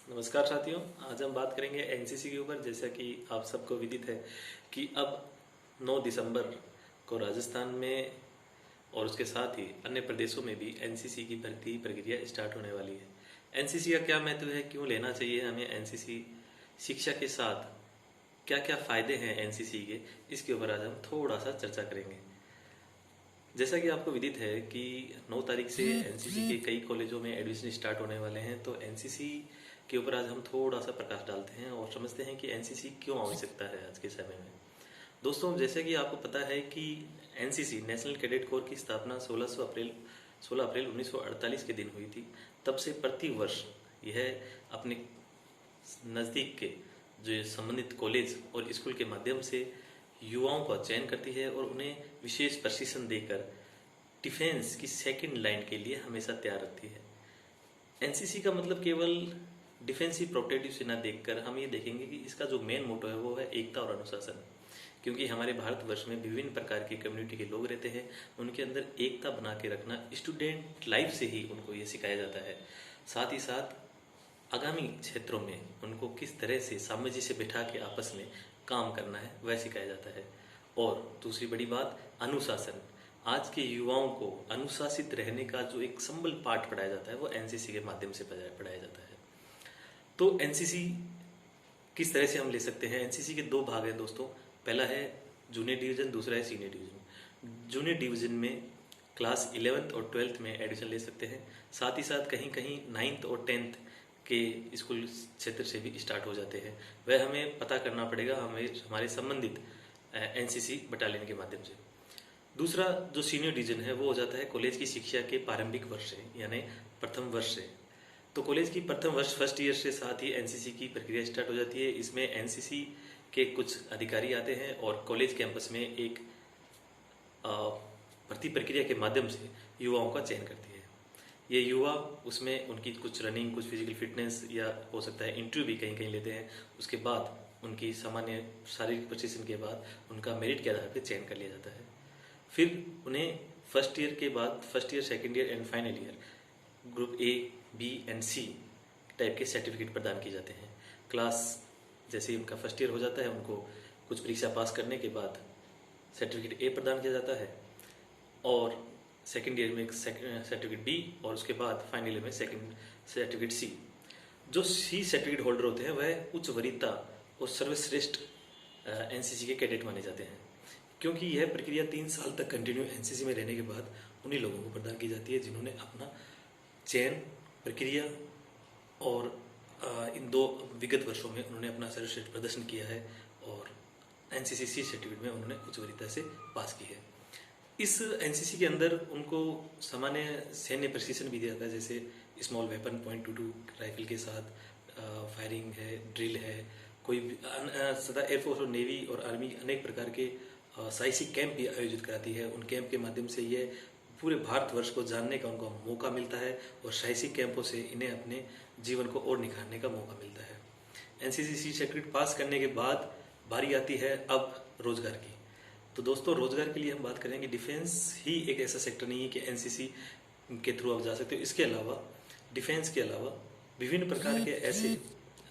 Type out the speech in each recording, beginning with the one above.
नमस्कार साथियों। आज हम बात करेंगे एनसीसी के ऊपर। जैसा कि आप सबको विदित है कि अब 9 दिसंबर को राजस्थान में और उसके साथ ही अन्य प्रदेशों में भी एनसीसी की भर्ती प्रक्रिया स्टार्ट होने वाली है। एनसीसी का क्या महत्व है, क्यों लेना चाहिए हमें एनसीसी, शिक्षा के साथ क्या क्या फ़ायदे हैं एनसीसी के, इसके ऊपर आज हम थोड़ा सा चर्चा करेंगे। जैसा कि आपको विदित है कि 9 तारीख से एनसीसी के कई कॉलेजों में एडमिशन स्टार्ट होने वाले हैं, तो एनसीसी के ऊपर आज हम थोड़ा सा प्रकाश डालते हैं और समझते हैं कि एनसीसी क्यों आवश्यकता है आज के समय में। दोस्तों, जैसे कि आपको पता है कि एनसीसी नेशनल कैडेट कोर की स्थापना 16 अप्रैल 1948 के दिन हुई थी। तब से प्रति वर्ष यह अपने नज़दीक के जो संबंधित कॉलेज और स्कूल के माध्यम से युवाओं का चयन करती है और उन्हें विशेष प्रशिक्षण देकर डिफेंस की सेकंड लाइन के लिए हमेशा तैयार रखती है। एनसीसी का मतलब केवल डिफेंसिव प्रोटेक्टिव से न देखकर हम ये देखेंगे कि इसका जो मेन मोटो है वो है एकता और अनुशासन। क्योंकि हमारे भारतवर्ष में विभिन्न प्रकार की कम्युनिटी के लोग रहते हैं, उनके अंदर एकता बना के रखना स्टूडेंट लाइफ से ही उनको ये सिखाया जाता है। साथ ही साथ आगामी क्षेत्रों में उनको किस तरह से सामंजस्य से बिठा के आपस में काम करना है वह सिखाया जाता है। और दूसरी बड़ी बात, अनुशासन। आज के युवाओं को अनुशासित रहने का जो एक संबल पाठ पढ़ाया जाता है वो एनसीसी के माध्यम से पढ़ाया जाता है। तो एनसीसी किस तरह से हम ले सकते हैं? एनसीसी के 2 भाग हैं दोस्तों। पहला है जूनियर डिवीजन, दूसरा है सीनियर डिवीजन। जूनियर डिवीजन में क्लास 11th और 12th में एडमिशन ले सकते हैं। साथ ही साथ कहीं कहीं 9th और 10th के स्कूल क्षेत्र से भी स्टार्ट हो जाते हैं। वह हमें पता करना पड़ेगा हमारे संबंधित एनसीसी बटालियन के माध्यम से। दूसरा जो सीनियर डिवीजन है वो हो जाता है कॉलेज की शिक्षा के प्रारंभिक वर्ष से, यानी प्रथम वर्ष से। तो कॉलेज की प्रथम वर्ष फर्स्ट ईयर से साथ ही एनसीसी की प्रक्रिया स्टार्ट हो जाती है। इसमें एनसीसी के कुछ अधिकारी आते हैं और कॉलेज कैंपस में एक भर्ती प्रक्रिया के माध्यम से युवाओं का चयन करती है। ये युवा उसमें उनकी कुछ रनिंग, कुछ फिजिकल फिटनेस या हो सकता है इंटरव्यू भी कहीं कहीं लेते हैं। उसके बाद उनकी सामान्य शारीरिक प्रशिक्षण के बाद उनका मेरिट के आधार पर चयन कर लिया जाता है। फिर उन्हें फर्स्ट ईयर के बाद first year, second year and final year group A, B and C type के सर्टिफिकेट प्रदान किए जाते हैं। क्लास जैसे ही उनका फर्स्ट ईयर हो जाता है, उनको कुछ परीक्षा पास करने के बाद सर्टिफिकेट ए प्रदान किया जाता है और सेकेंड ईयर में सर्टिफिकेट बी और उसके बाद फाइनल ईयर में सेकेंड सर्टिफिकेट सी। जो सी सर्टिफिकेट होल्डर होते हैं वह उच्च वरीयता और सर्वश्रेष्ठ एनसीसी के कैडेट माने जाते हैं, क्योंकि यह प्रक्रिया 3 साल तक कंटिन्यू एनसीसी में रहने के बाद उन्हीं लोगों को प्रदान की जाती है जिन्होंने अपना चयन प्रक्रिया और इन 2 विगत वर्षों में उन्होंने अपना सर्वश्रेष्ठ प्रदर्शन किया है और एनसीसी सी सर्टिफिकेट में उन्होंने उच्च वरीयता से पास की है। इस एनसीसी के अंदर उनको सामान्य सैन्य प्रशिक्षण भी दिया जाता है, जैसे स्मॉल वेपन .22 राइफल के साथ फायरिंग है, ड्रिल है, कोई सदा एयरफोर्स और नेवी और आर्मी अनेक प्रकार के साहसिक कैंप भी आयोजित कराती है। उन कैंप के माध्यम से यह पूरे भारतवर्ष को जानने का उनको मौका मिलता है और साहसिक कैंपों से इन्हें अपने जीवन को और निखारने का मौका मिलता है। एनसीसी सी सर्टिफिकेट पास करने के बाद बारी आती है अब रोजगार की। तो दोस्तों, रोजगार के लिए हम बात करेंगे। डिफेंस ही एक ऐसा सेक्टर नहीं है कि एनसीसी के थ्रू आप जा सकते हो। इसके अलावा डिफेंस के अलावा विभिन्न प्रकार के ऐसे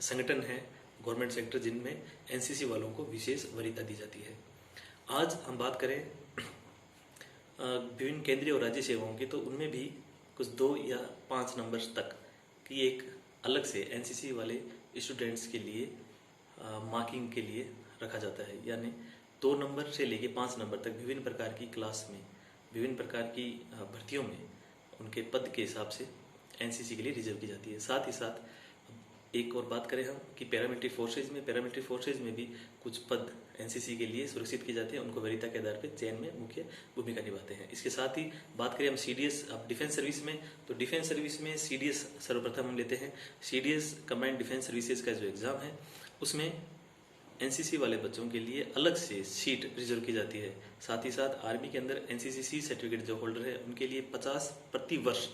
संगठन हैं गवर्नमेंट सेक्टर जिनमें एनसीसी वालों को विशेष वरीयता दी जाती है। आज हम बात करें विभिन्न केंद्रीय और राज्य सेवाओं की, तो उनमें भी कुछ 2 या 5 नंबर तक की एक अलग से एनसीसी वाले स्टूडेंट्स के लिए मार्किंग के लिए रखा जाता है। यानी 2 नंबर से लेके 5 नंबर तक विभिन्न प्रकार की क्लास में, विभिन्न प्रकार की भर्तियों में उनके पद के हिसाब से एनसीसी के लिए रिजर्व की जाती है। साथ ही साथ एक और बात करें हम कि पैरामिलिट्री फोर्सेज में भी कुछ पद एनसीसी के लिए सुरक्षित किए जाते हैं। उनको वरीयता के आधार पर चयन में मुख्य भूमिका निभाते हैं। इसके साथ ही बात करें हम सीडीएस, अब डिफेंस सर्विस में, तो डिफेंस सर्विस में सीडीएस सर्वप्रथम हम लेते हैं। सीडीएस कंबाइंड डिफेंस सर्विसेज का जो एग्ज़ाम है उसमें एनसीसी वाले बच्चों के लिए अलग से सीट रिजर्व की जाती है। साथ ही साथ आर्मी के अंदर एनसीसी सी सर्टिफिकेट जो होल्डर है उनके लिए 50 प्रति वर्ष,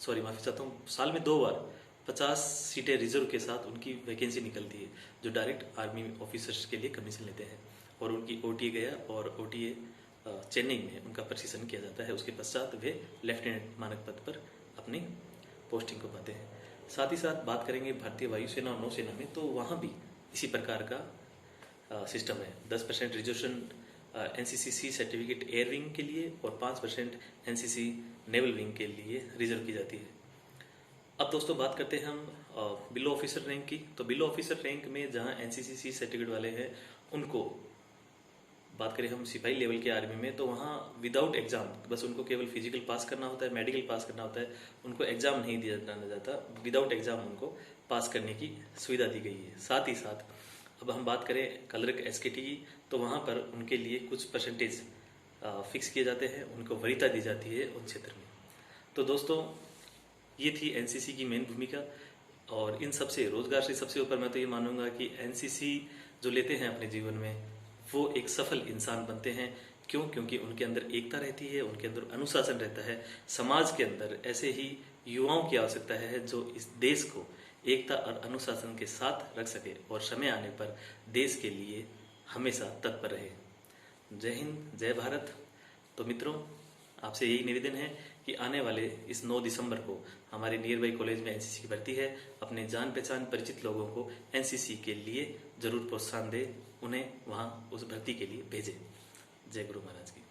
माफ़ी चाहता हूँ, साल में 2 बार 50 सीटें रिजर्व के साथ उनकी वैकेंसी निकलती है, जो डायरेक्ट आर्मी ऑफिसर्स के लिए कमीशन लेते हैं और उनकी ओटीए गया और ओटीए चेन्नई में उनका प्रशिक्षण किया जाता है। उसके पश्चात वे लेफ्टिनेंट मानक पद पर अपनी पोस्टिंग को पाते हैं। साथ ही साथ बात करेंगे भारतीय वायुसेना और नौसेना में, तो वहाँ भी इसी प्रकार का सिस्टम है। 10% reservation NCC C certificate air wing के लिए और 5% एनसीसी नेवल विंग के लिए रिजर्व की जाती है। अब दोस्तों बात करते हैं हम बिलो ऑफिसर रैंक की। तो बिलो ऑफिसर रैंक में जहां एनसीसी सी सर्टिफिकेट वाले हैं, उनको बात करें हम सिपाही लेवल के आर्मी में, तो वहाँ विदाउट एग्जाम, बस उनको केवल फिजिकल पास करना होता है, मेडिकल पास करना होता है, उनको एग्जाम नहीं दिया जाता, विदाउट एग्जाम उनको पास करने की सुविधा दी गई है। साथ ही साथ अब हम बात करें क्लर्क एसकेटी की, तो वहाँ पर उनके लिए कुछ परसेंटेज फिक्स किए जाते हैं, उनको वरीयता दी जाती है उन क्षेत्र में। तो दोस्तों ये थी एनसीसी की मेन भूमिका। और इन सबसे रोजगार से सबसे ऊपर मैं तो ये मानूंगा कि एनसीसी जो लेते हैं अपने जीवन में, वो एक सफल इंसान बनते हैं। क्यों? क्योंकि उनके अंदर एकता रहती है, उनके अंदर अनुशासन रहता है। समाज के अंदर ऐसे ही युवाओं की आवश्यकता है जो इस देश को एकता और अनुशासन के साथ रख सके और समय आने पर देश के लिए हमेशा तत्पर रहे। जय हिंद, जय भारत। तो मित्रों, आपसे यही निवेदन है कि आने वाले इस 9 दिसंबर को हमारे नियर बाई कॉलेज में एनसीसी की भर्ती है। अपने जान पहचान परिचित लोगों को एनसीसी के लिए जरूर प्रोत्साहन दें, उन्हें वहां उस भर्ती के लिए भेजें। जय गुरु महाराज की।